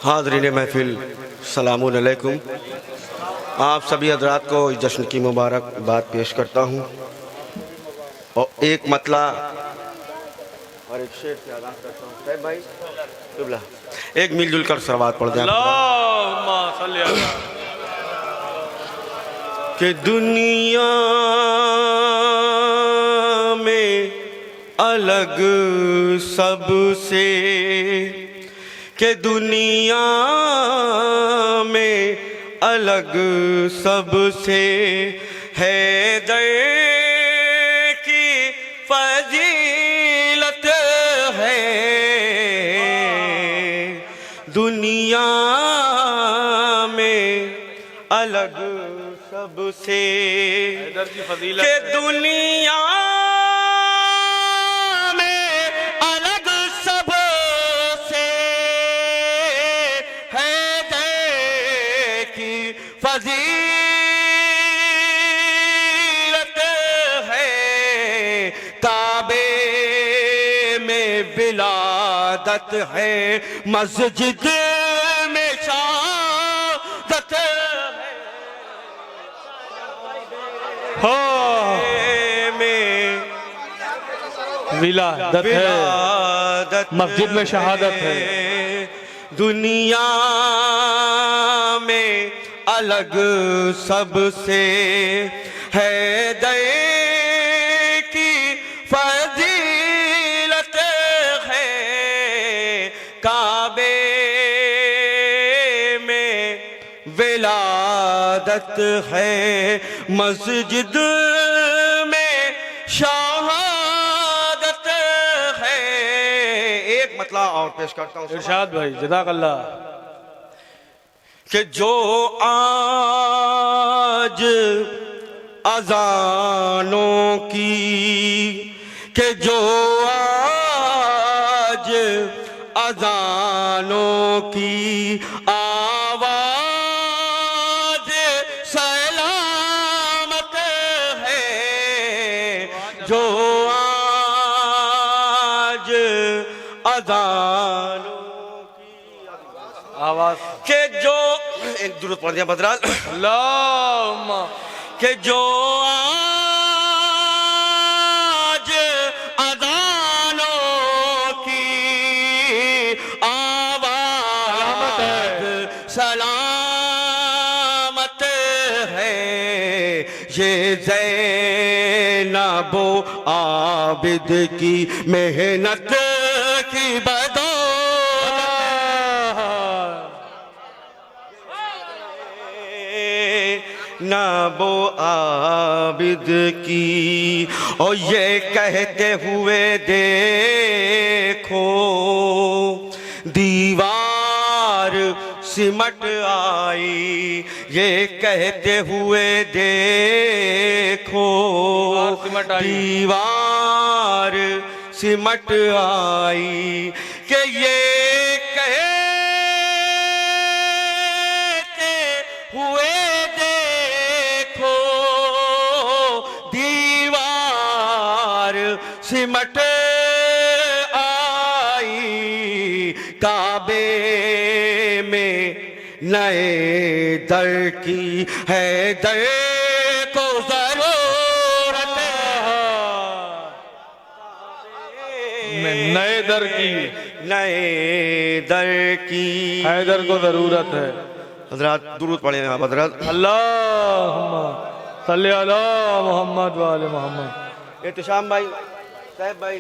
हाज़रीन महफिल सलामुन अलैकुम। आप सभी हजरात को इस जश्न की मुबारकबाद पेश करता हूँ और एक मतला और एक शेर से आगाज़ करता हूँ। साहब भाई किबला एक मिलजुल कर सलावत पढ़ दें कि दुनिया में अलग सबसे, के दुनिया में अलग सबसे है दर की फजीलत है। दुनिया में अलग सबसे के दुनिया फजीलत है, काबे में विलादत है, मस्जिद में शहादत है, हो में विलादत है, मस्जिद में शहादत है। दुनिया में अलग सबसे है दर की फजीलत है, काबे में विलादत है, मस्जिद में शहादत है। एक मतला और पेश करता हूँ इरशाद भाई जज़ाकल्लाह। कि जो आज अज़ानों की, कि जो आज अज़ानों की आवाज़ सलामत है, जो आज अज़ानों आवाज के जो एक दुरूद पढ़ दिया बदराल अल्लाहुम्मा के जो आज अज़ानों की आवाज़ सलामत है, ये ज़ैनबो आबिद की मेहनत की बदौलत नबो आबिद की। और ये कहते हुए देखो दीवार सिमट आई, ये कहते हुए देखो दीवार सिमट आई, कि ये कहते हुए सिमट आई, काबे में नए दर की है दर को जरूरत में नए दर की, नए दर की हैदर को जरूरत है। हजरात दुरूद पढ़े हैं हजरात। अल्लाहुम्मा सल्ली अला मोहम्मद व आले मोहम्मद। एहतशाम भाई साहब भाई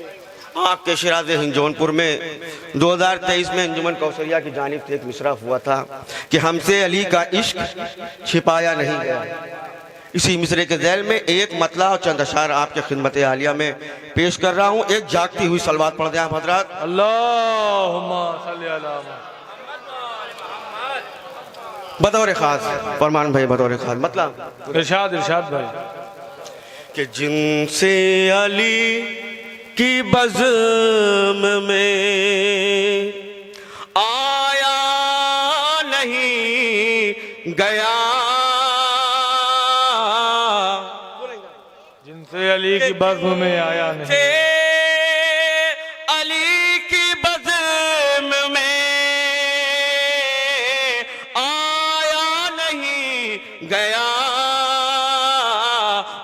आपके शिराज हिंद जौनपुर में 2023 में अंजुमन कौसरिया की जानिब से एक मिसरा हुआ था कि हमसे अली का इश्क छिपाया नहीं गया। इसी मिसरे के ज़ैल में एक मतला और चंद अशार आपके खिदमत आलिया में पेश कर रहा हूँ। एक जागती हुई सलवात पढ़ दें आप हजरात। अल्लाहुम्मा सल्ली अला बतौर खास फरमान भाई, बतौर खास मतलब इरशाद इरशाद भाई कि जिनसे अली की बज़्म में आया नहीं गया, जिनसे अली की बज़्म में आया नहीं, अली की बज़्म में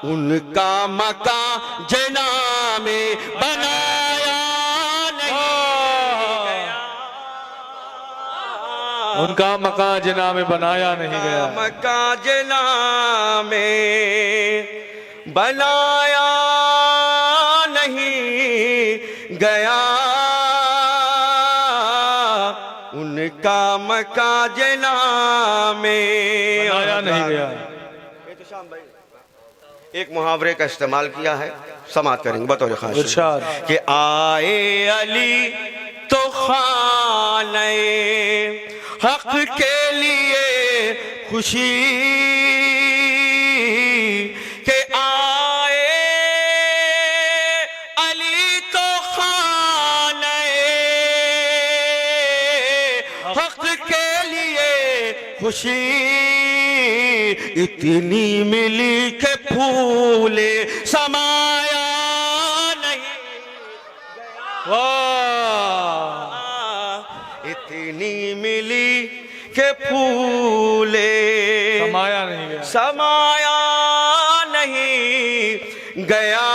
उनका मकान जना में बनाया नहीं गया, उनका मकान जना में बनाया नहीं गया, मकान जना में बनाया नहीं गया, उनका मकान जना में बनाया नहीं गया। एक मुहावरे का इस्तेमाल किया है, समाप्त करेंगे बतौर खास इरशाद कि आए अली तो खाने हक के लिए खुशी के आए अली तो खाने हक के लिए खुशी इतनी मिली के फूले समाया नहीं, वाह, इतनी मिली के फूले समाया नहीं गया, समाया नहीं गया,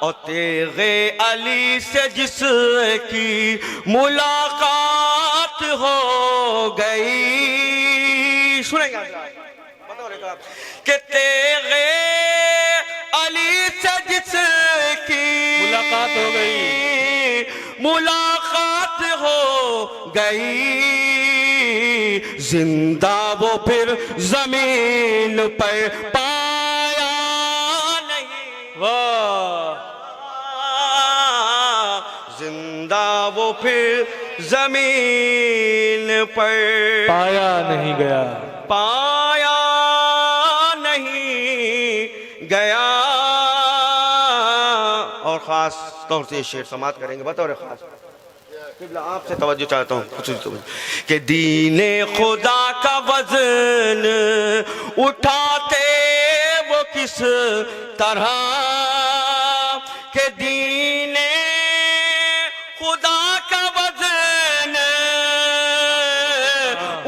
और तेगे अली से जिसकी मुलाकात हो गई, सुनेंगे कि तेगे अली से जिसकी मुलाकात हो गई, मुलाकात हो गई, जिंदा वो फिर जमीन पर पाया नहीं, वाह, जिंदा वो फिर जमीन पर पाया नहीं गया, पाया नहीं गया। और खास तौर से शेर समाप्त करेंगे बतौर खास, आपसे तवज्जो चाहता हूँ कि दीने खुदा का वजन उठाते वो किस तरह, के दीने खुदा का वजन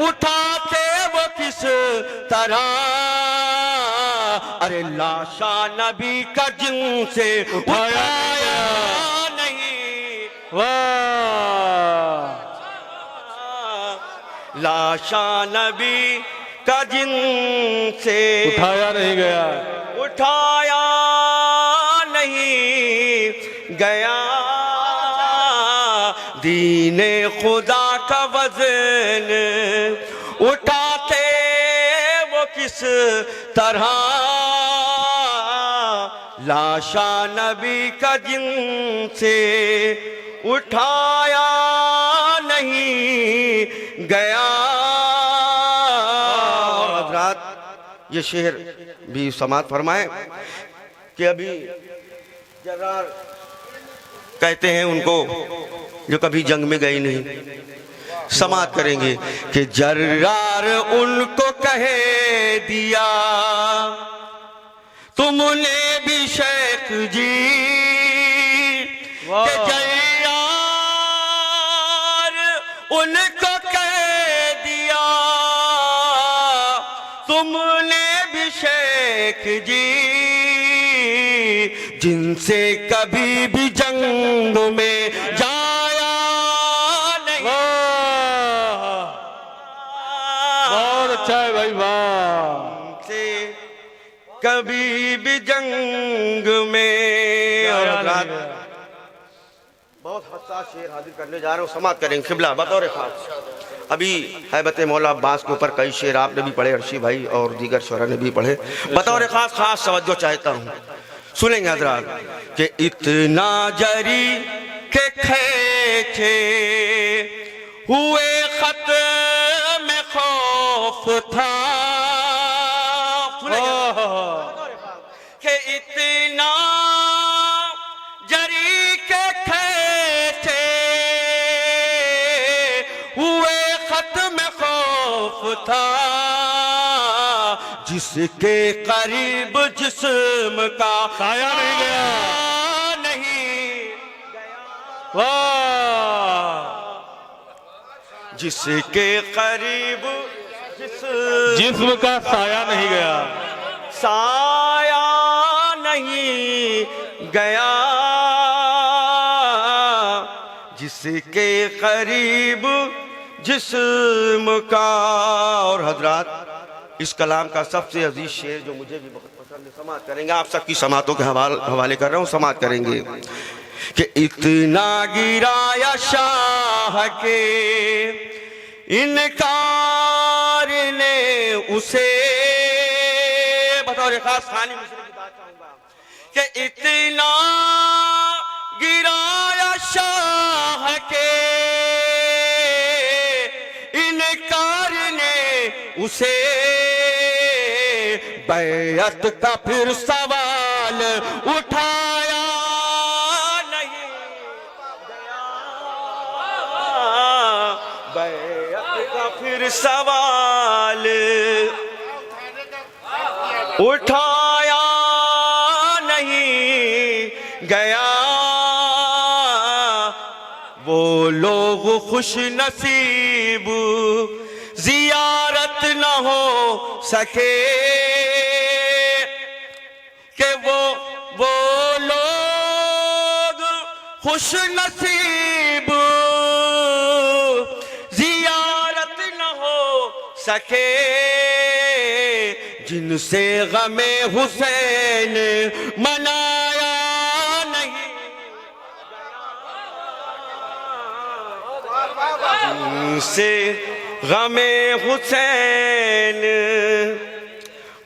उठाते वो किस तरह, अरे लाशा नबी का जिनसे उठाया नहीं, वाह, लाशा नबी का जिनसे उठाया नहीं गया, उठाया नहीं गया, दीने खुदा का वजन उठाते वो किस तरह, लाशा नबी का जिनसे उठाया नहीं गया। और हज़रात ये शेर भी समाप्त फरमाए कि अभी जर्रार कहते हैं उनको जो कभी जंग में गई नहीं, समाप्त करेंगे कि जर्रार उनको कहे दिया तुमने भी शेख जी, कि जर्रार उनको कह दिया तुमने भी शेख जी, जिनसे कभी भी जंग में जाया नहीं। बहुत अच्छा है भाई, वाह, से कभी भी जंग में। और बहुत हसास शेर हाजिर करने जा रहे हो, समाप्त करेंगे क़िबला बतौर खास। अभी हैबत मौला अब्बास के ऊपर कई शेर आपने भी पढ़े, अर्शी भाई और दीगर शोरा ने भी पढ़े, बतौर खास खास तवज्जो चाहता हूँ, सुनेंगे हज़रात कि इतना जरी के खेचे हुए खत में खौफ था, कि इतना जरी के खेचे हुए खत में खौफ था, जिसके करीब जिस्म का साया नहीं गया, नहीं वाह, जिसके करीब जिस्म का साया नहीं गया, साया नहीं गया, जिसके करीब जिस्म का। और हजरात, इस कलाम का सबसे अजीज शेर जो मुझे भी बहुत पसंद है, समाअत करेंगे, आप सबकी समातों के हवाले कर रहा हूँ, समाअत करेंगे कि इतना गिराया शाह के इनकार ने उसे, बतौर खास खानी मिस्र की बात चाहूंगा कि इतना गिराया शाह के इनकार ने उसे, बैअत का फिर सवाल उठाया नहीं गया, बैअत का फिर सवाल उठाया नहीं गया। वो लोग खुश नसीब जियारत न हो सके, कि वो लोग खुश नसीब जियारत न हो सके, जिनसे गमे हुसैन मनाया नहीं गया, जिनसे गमे हुसैन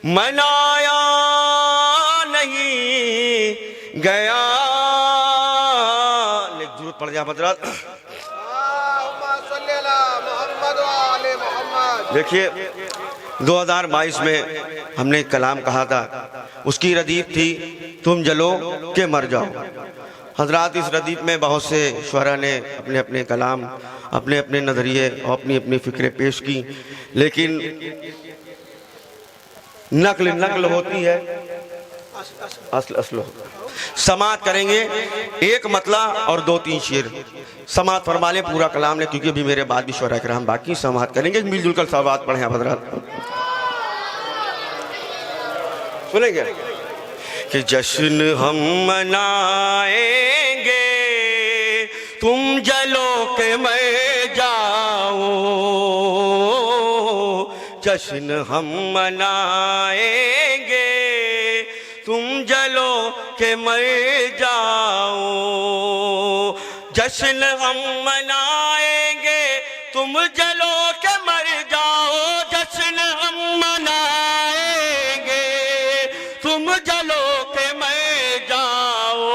मनाया नहीं गया। जरूरत पड़ जाए हजरत, देखिए 2022 में हमने एक कलाम कहा था, उसकी रदीफ थी तुम जलो के मर जाओ। हजरात, इस रदीफ में बहुत से शुअरा ने अपने अपने कलाम, अपने अपने नज़रिए और अपनी अपनी फ़िक्रें पेश की, लेकिन नकल होती है, असल समाअत करेंगे, एक मतला और 2-3 शेर समाअत फरमा लें पूरा कलाम ने, क्योंकि अभी मेरे बाद भी शुअरा किराम बाकी समाअत करेंगे, मिलजुल कर समाअत पढ़ें हजरात। सुनेंगे कि जश्न हम मनाएंगे तुम जलो के मैं जाओ, जश्न हम मनाएंगे तुम जलो के मैं जाओ, जश्न हम मनाएंगे तुम जलो के मर जाओ, जश्न हम मनाएंगे तुम जलो के मैं जाओ,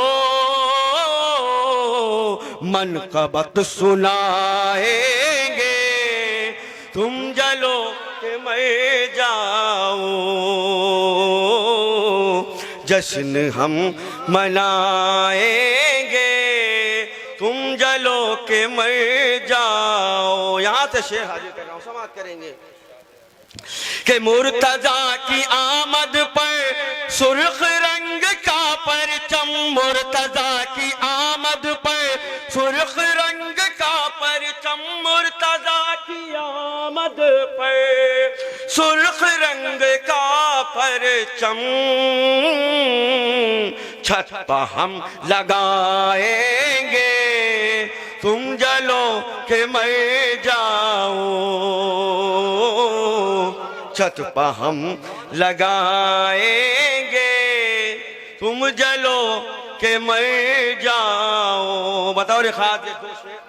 मनक़बत सुनाएंगे तुम जलो के मैं जाओ, जश्न हम मनाएंगे तुम जलो के मैं जाओ। यहाँ से शेर हाजिर कर रहा हूँ, समाअत करेंगे कि मुर्तजा की आमद पर सुर्ख रंग का परचम, मुर्तजा की आमद पर सुर्ख रंग का परचम, मुर्तजा की आमद पर सुर्ख रंग का परचम, छत पर हम लगाएंगे तुम जलो के मैं जाओ, छत पर हम लगाएंगे तुम जलो के मैं जाओ। बताओ रे खास, ये 2 शेर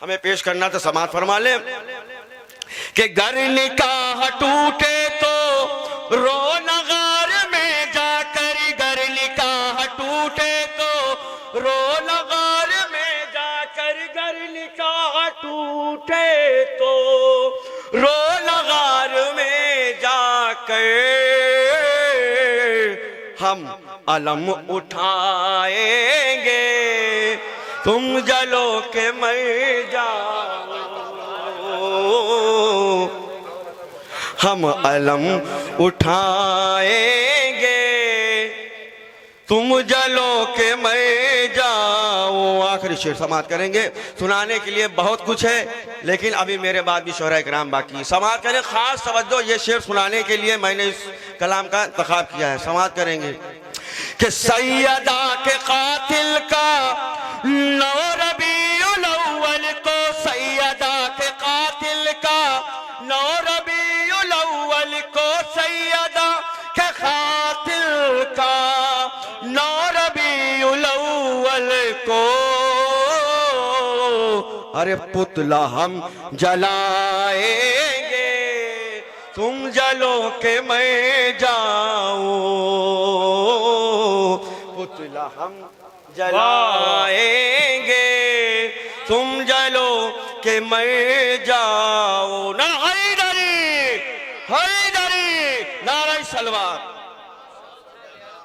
हमें पेश करना तो समाअत फरमा ले कि गर निकाह टूटे तो रो नगार में जाकर, गर निकाह टूटे तो रो नगार में जाकर, गर निकाह टूटे तो रो नगार में जाकर, हम अलम उठाएंगे तुम जलो के मैं जाओ, हम अलम उठाएंगे तुम जलो के मैं जाओ, आखिरी शेर समाप्त करेंगे। सुनाने के लिए बहुत कुछ है, लेकिन अभी मेरे बाद भी शोहरा इकराम बाकी। समाप्त करें, खास तवज्जो, ये शेर सुनाने के लिए मैंने इस कलाम का इंतखाब किया है। समाप्त करेंगे कि सैयदा के कातिल का 9 रबीउल अव्वल को, सैयदा के कातिल का 9 रबीउल अव्वल को, सैयदा के कातिल का 9 रबीउल अव्वल को, अरे पुतला हम जलाएंगे, तुम जलो के मैं जाऊं, पुतला हम जलाएंगे, तुम जलो के मैं जाऊं। ना हैदरी, हैदरी, नारा सलवार।